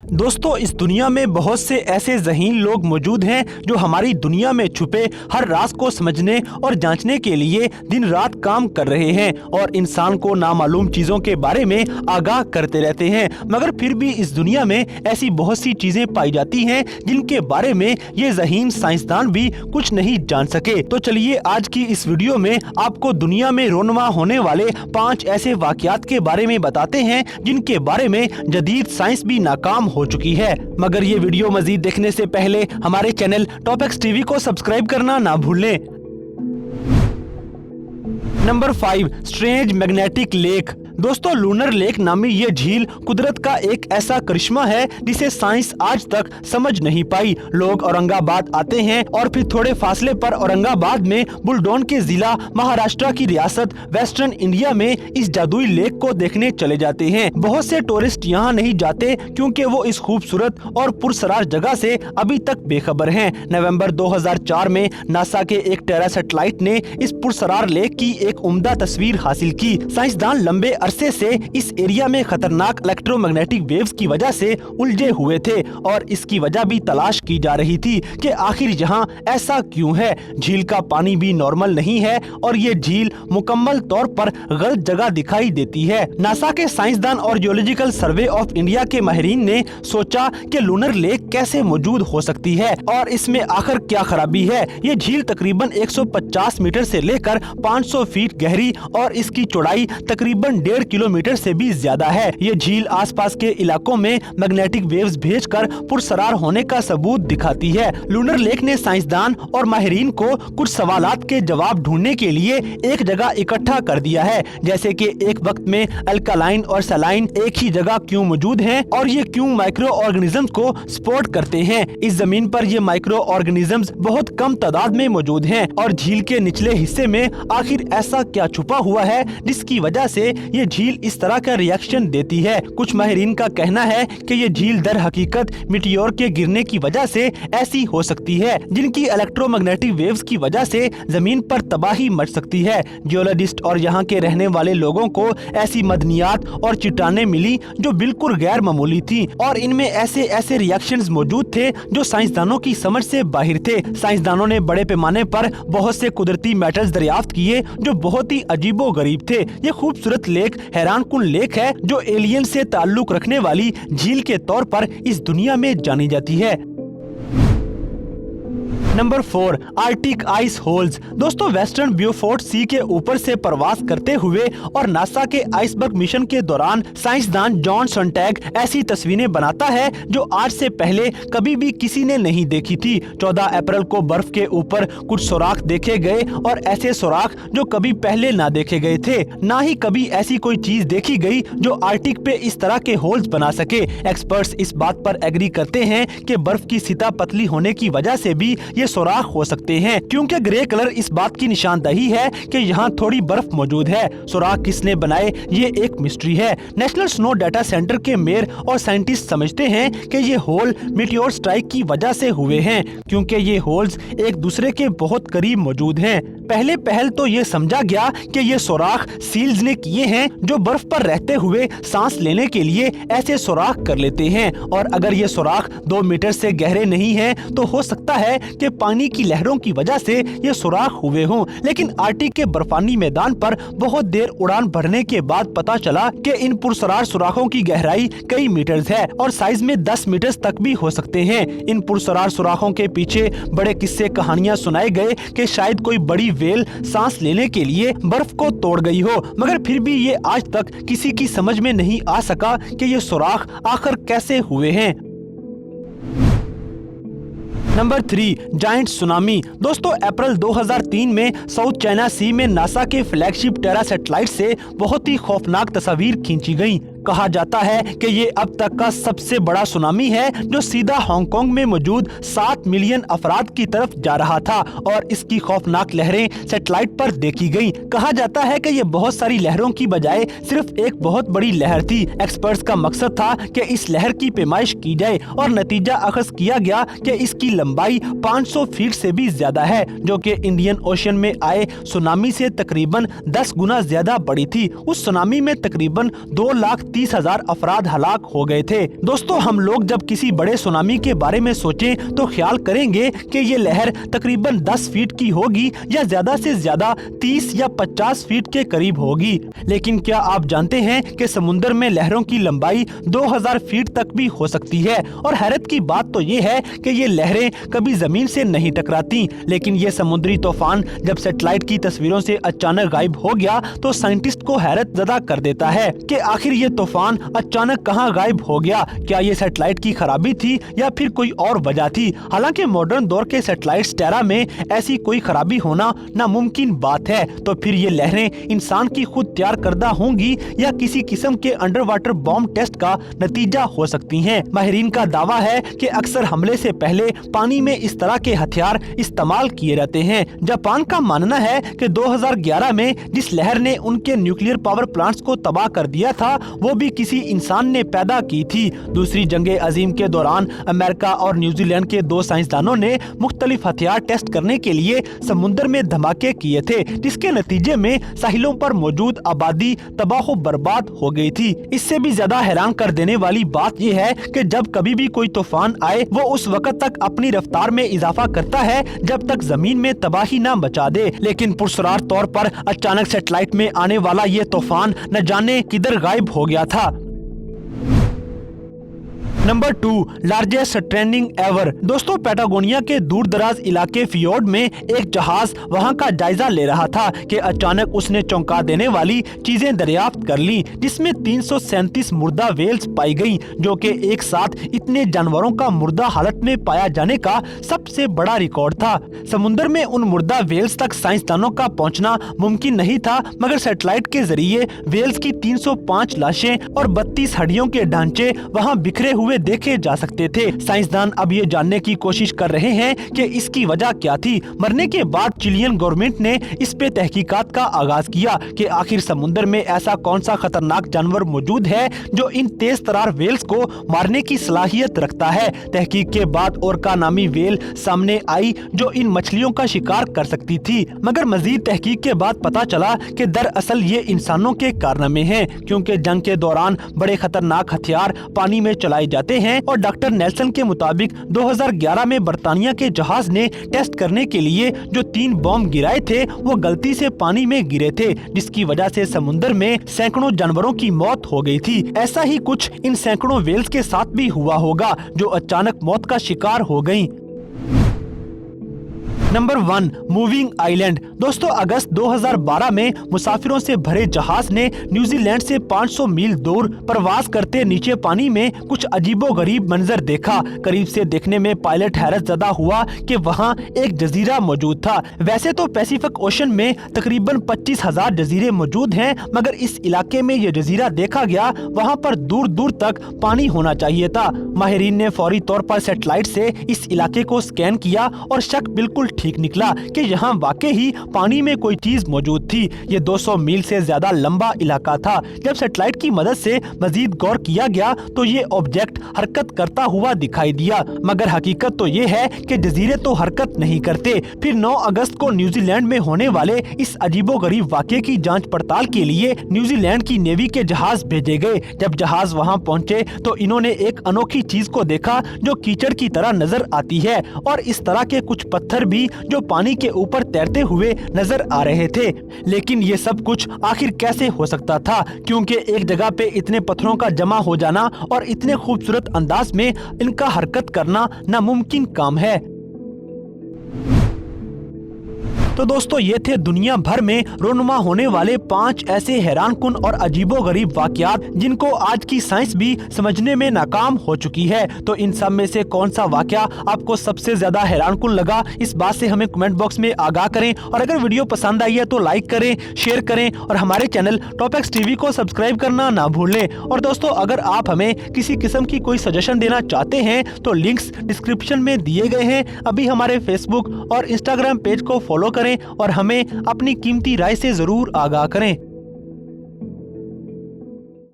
दोस्तों, इस दुनिया में बहुत से ऐसे ज़हीन लोग मौजूद हैं जो हमारी दुनिया में छुपे हर राज को समझने और जांचने के लिए दिन रात काम कर रहे हैं और इंसान को नामालूम चीजों के बारे में आगाह करते रहते हैं। मगर फिर भी इस दुनिया में ऐसी बहुत सी चीजें पाई जाती हैं जिनके बारे में ये ज़हीन साइंसदान भी कुछ नहीं जान सके। तो चलिए आज की इस वीडियो में आपको दुनिया में रोनमा होने वाले 5 ऐसे वाकयात के बारे में बताते हैं जिनके बारे में जदीद साइंस भी नाकाम हो चुकी है। मगर ये वीडियो मजीद देखने से पहले हमारे चैनल टॉप एक्स टीवी को सब्सक्राइब करना ना भूलें। Number 5, strange magnetic lake. दोस्तों, लूनर लेक नामी ये झील कुदरत का एक ऐसा करिश्मा है जिसे साइंस आज तक समझ नहीं पाई। लोग औरंगाबाद आते हैं और फिर थोड़े फासले पर औरंगाबाद में बुलडोन के जिला महाराष्ट्र की रियासत वेस्टर्न इंडिया में इस जादुई लेक को देखने चले जाते हैं। बहुत से टूरिस्ट यहाँ नहीं जाते क्योंकि वो इस खूबसूरत और पुरसरार जगह से अभी तक बेखबर हैं। नवंबर 2004 में नासा के एक टेरा सैटेलाइट ने इस पुरसरार लेक की एक उम्दा तस्वीर हासिल की। साइंसदान लंबे अरसे से इस एरिया में खतरनाक इलेक्ट्रोमैग्नेटिक वेव्स की वजह से उलझे हुए थे और इसकी वजह भी तलाश की जा रही थी कि आखिर यहाँ ऐसा क्यों है। झील का पानी भी नॉर्मल नहीं है और ये झील मुकम्मल तौर पर गलत जगह दिखाई देती है। नासा के साइंसदान और जियोलॉजिकल सर्वे ऑफ इंडिया के माहिरीन ने सोचा कि लूनर लेक कैसे मौजूद हो सकती है और इसमें आखिर क्या खराबी है। ये झील तकरीबन 150 मीटर से लेकर 500 फीट गहरी और इसकी चौड़ाई तकरीबन 1.5 किलोमीटर से भी ज्यादा है। ये झील आसपास के इलाकों में मैग्नेटिक वेव्स भेजकर पुरसरार होने का सबूत दिखाती है। लूनर लेक ने साइंसदान और माहिरीन को कुछ सवालात के जवाब ढूंढने के लिए एक जगह इकट्ठा कर दिया है, जैसे कि एक वक्त में अल्कालाइन और सलाइन एक ही जगह क्यों मौजूद हैं और ये क्यों माइक्रो ऑर्गेनिजम्स को सपोर्ट करते हैं। इस जमीन पर ये माइक्रो ऑर्गेनिजम्स बहुत कम तादाद में मौजूद हैं और झील के निचले हिस्से में आखिर ऐसा क्या छुपा हुआ है जिसकी वजह से ये झील इस तरह का रिएक्शन देती है। कुछ माहिरीन का कहना है कि ये झील दर हकीकत मिटियोर के गिरने की वजह से ऐसी हो सकती है जिनकी इलेक्ट्रोमैग्नेटिक वेव्स की वजह से जमीन पर तबाही मच सकती है। जियोलॉजिस्ट और यहाँ के रहने वाले लोगों को ऐसी मदनियात और चट्टानें मिली जो बिल्कुल गैर मामूली थी और इनमें ऐसे रिएक्शंस मौजूद थे जो साइंसदानों की समझ से बाहर थे। साइंसदानों ने बड़े पैमाने पर बहुत से कुदरती मेटल्स दरियाफ्त किए जो बहुत ही अजीबो गरीब थे। ये खूबसूरत लेक हैरानकुन लेक है जो एलियन से ताल्लुक रखने वाली झील के तौर पर इस दुनिया में जानी जाती है। Number 4, Arctic ice holes. दोस्तों, वेस्टर्न ब्यूफोर्ट सी के ऊपर से प्रवास करते हुए और नासा के आइसबर्ग मिशन के दौरान साइंसदान जॉन सोनटैग ऐसी तस्वीरें बनाता है जो आज से पहले कभी भी किसी ने नहीं देखी थी। 14 अप्रैल को बर्फ के ऊपर कुछ सुराख देखे गए और ऐसे सुराख जो कभी पहले ना देखे गए थे। ना ही कभी ऐसी कोई चीज देखी गई जो आर्टिक पे इस तरह के होल्स बना सके। एक्सपर्ट्स इस बात पर एग्री करते हैं कि बर्फ की सतह पतली होने की वजह से भी ये सुराख हो सकते हैं क्योंकि ग्रे कलर इस बात की निशानदही है कि यहाँ थोड़ी बर्फ मौजूद है। सुराख किसने बनाए ये एक मिस्ट्री है। नेशनल स्नो डाटा सेंटर के मेयर और साइंटिस्ट समझते हैं कि ये होल मीटियोर स्ट्राइक की वजह से हुए हैं क्योंकि ये होल्स एक दूसरे के बहुत करीब मौजूद हैं। पहल तो ये समझा गया कि ये सुराख सील्स ने किए हैं जो बर्फ पर रहते हुए सांस लेने के लिए ऐसे सुराख कर लेते हैं और अगर ये सुराख 2 मीटर से गहरे नहीं हैं तो हो सकता है कि पानी की लहरों की वजह से ये सुराख हुए हों। लेकिन आर्टिक के बर्फानी मैदान पर बहुत देर उड़ान भरने के बाद पता चला कि इन पुरसरार सुराखों की गहराई कई मीटर्स है और साइज में 10 मीटर तक भी हो सकते हैं। इन पुरसरार सुराखों के पीछे बड़े किस्से कहानियां सुनाए गए कि शायद कोई बड़ी वेल सांस लेने के लिए बर्फ को तोड़ गई हो, मगर फिर भी ये आज तक किसी की समझ में नहीं आ सका कि ये सुराख आखिर कैसे हुए हैं। Number 3, giant tsunami. दोस्तों, अप्रैल 2003 में साउथ चाइना सी में नासा के फ्लैगशिप टेरा सैटेलाइट से बहुत ही खौफनाक तस्वीर खींची गयी। कहा जाता है कि ये अब तक का सबसे बड़ा सुनामी है जो सीधा हांगकांग में मौजूद 7 मिलियन अफराद की तरफ जा रहा था और इसकी खौफनाक लहरें सैटेलाइट पर देखी गईं। कहा जाता है कि ये बहुत सारी लहरों की बजाय सिर्फ एक बहुत बड़ी लहर थी। एक्सपर्ट्स का मकसद था कि इस लहर की पैमाइश की जाए और नतीजा अखज़ किया गया कि इसकी लंबाई 500 फीट से भी ज्यादा है जो कि इंडियन ओशन में आए सुनामी से तकरीबन 10 गुना ज्यादा बड़ी थी। उस सुनामी में तकरीबन 2 लाख 30,000 अफराद हलाक हो गए थे। दोस्तों, हम लोग जब किसी बड़े सुनामी के बारे में सोचें तो ख्याल करेंगे कि ये लहर तकरीबन 10 फीट की होगी या ज्यादा से ज्यादा 30 या 50 फीट के करीब होगी। लेकिन क्या आप जानते हैं कि समुद्र में लहरों की लंबाई 2000 फीट तक भी हो सकती है। और हैरत की बात तो ये है कि ये लहरें कभी जमीन से नहीं टकराती, लेकिन ये समुद्री तूफान जब सैटेलाइट की तस्वीरों से अचानक गायब हो गया तो साइंटिस्ट को हैरत ज़दा कर देता है कि आखिर ये तूफान अचानक कहां गायब हो गया। क्या ये सैटेलाइट की खराबी थी या फिर कोई और वजह थी? हालांकि मॉडर्न दौर के सैटेलाइट टेरा में ऐसी कोई खराबी होना नामुमकिन बात है। तो फिर ये लहरें इंसान की खुद तैयार करदा होंगी या किसी किस्म के अंडर वाटर बॉम्ब टेस्ट का नतीजा हो सकती हैं। माहिरीन का दावा है कि अक्सर हमले से पहले पानी में इस तरह के हथियार इस्तेमाल किए जाते हैं। जापान का मानना है कि 2011 में जिस लहर ने उनके न्यूक्लियर पावर प्लांट्स को तबाह कर दिया था वो भी किसी इंसान ने पैदा की थी। दूसरी जंग अजीम के दौरान अमेरिका और न्यूजीलैंड के 2 साइंसदानों ने मुख्तलिफ हथियार टेस्ट करने के लिए समुद्र में धमाके किए थे, जिसके नतीजे में साहिलों पर मौजूद आबादी तबाह बर्बाद हो गई थी। इससे भी ज्यादा हैरान कर देने वाली बात यह है कि जब कभी भी कोई तूफान आए वो उस वक्त तक अपनी रफ्तार में इजाफा करता है जब तक जमीन में तबाही न मचा दे। लेकिन पुरस्कार तौर पर अचानक सैटेलाइट में आने वाला ये तूफान न जाने किधर गायब हो गया था। Number 2, largest स्ट्रेंडिंग ever. दोस्तों, पैटागोनिया के दूर दराज इलाके फियोर्ड में एक जहाज वहां का जायजा ले रहा था कि अचानक उसने चौंका देने वाली चीजें दरियाफ्त कर ली, जिसमें 337 मुर्दा वेल्स पाई गईं, जो कि एक साथ इतने जानवरों का मुर्दा हालत में पाया जाने का सबसे बड़ा रिकॉर्ड था। समुद्र में उन मुर्दा वेल्स तक साइंसदानों का पहुंचना मुमकिन नहीं था, मगर सैटेलाइट के जरिए वेल्स की 305 लाशें और 32 हड्डियों के ढांचे वहां बिखरे हुए देखे जा सकते थे। साइंसदान अब ये जानने की कोशिश कर रहे हैं कि इसकी वजह क्या थी। मरने के बाद चिलियन गवर्नमेंट ने इस पे तहकीकात का आगाज किया कि आखिर समुद्र में ऐसा कौन सा खतरनाक जानवर मौजूद है जो इन तेज तरार वेल्स को मारने की सलाहियत रखता है। तहकीक के बाद ओरका नामी वेल सामने आई जो इन मछलियों का शिकार कर सकती थी, मगर मजीद तहकीक के बाद पता चला कि दरअसल ये इंसानों के कारनामे हैं, क्योंकि जंग के दौरान बड़े खतरनाक हथियार पानी में चलाए जाते हैं। और डॉक्टर नेल्सन के मुताबिक 2011 में बर्तानिया के जहाज ने टेस्ट करने के लिए जो 3 बॉम्ब गिराए थे वो गलती से पानी में गिरे थे, जिसकी वजह से समुद्र में सैकड़ों जानवरों की मौत हो गई थी। ऐसा ही कुछ इन सैकड़ों वेल्स के साथ भी हुआ होगा जो अचानक मौत का शिकार हो गयी। Number 1, moving island. दोस्तों, अगस्त 2012 में मुसाफिरों से भरे जहाज ने न्यूजीलैंड से 500 मील दूर प्रवास करते नीचे पानी में कुछ अजीबोगरीब मंजर देखा। करीब से देखने में पायलट हैरत ज़दा हुआ कि वहां एक जजीरा मौजूद था। वैसे तो पैसिफिक ओशन में तकरीबन 25,000 जजीरे मौजूद हैं, मगर इस इलाके में ये जजीरा देखा गया वहां पर दूर दूर तक पानी होना चाहिए था। माहिरीन ने फौरी तौर पर सैटेलाइट से इस इलाके को स्कैन किया और शक बिल्कुल ठीक निकला कि यहाँ वाकई ही पानी में कोई चीज मौजूद थी। ये 200 मील से ज्यादा लंबा इलाका था। जब सैटेलाइट की मदद से मजीद गौर किया गया तो ये ऑब्जेक्ट हरकत करता हुआ दिखाई दिया, मगर हकीकत तो ये है कि जजीरे तो हरकत नहीं करते। फिर 9 अगस्त को न्यूजीलैंड में होने वाले इस अजीबोगरीब वाकये की जांच पड़ताल के लिए न्यूजीलैंड की नेवी के जहाज भेजे गए। जब जहाज वहाँ पहुँचे तो इन्होंने एक अनोखी चीज को देखा जो कीचड़ की तरह नजर आती है, और इस तरह के कुछ पत्थर भी जो पानी के ऊपर तैरते हुए नजर आ रहे थे। लेकिन ये सब कुछ आखिर कैसे हो सकता था, क्योंकि एक जगह पे इतने पत्थरों का जमा हो जाना और इतने खूबसूरत अंदाज में इनका हरकत करना नामुमकिन काम है। तो दोस्तों, ये थे दुनिया भर में रोनुमा होने वाले 5 ऐसे हैरानकुन और अजीबोगरीब वाकयात जिनको आज की साइंस भी समझने में नाकाम हो चुकी है। तो इन सब में से कौन सा वाकया आपको सबसे ज्यादा हैरानकुन लगा, इस बात से हमें कमेंट बॉक्स में आगाह करें। और अगर वीडियो पसंद आई है तो लाइक करें, शेयर करें और हमारे चैनल टॉपएक्स टीवी को सब्सक्राइब करना ना भूलें। और दोस्तों, अगर आप हमें किसी किस्म की कोई सजेशन देना चाहते हैं तो लिंक्स डिस्क्रिप्शन में दिए गए हैं। अभी हमारे फेसबुक और इंस्टाग्राम पेज को फॉलो करें और हमें अपनी कीमती राय से जरूर आगाह करें।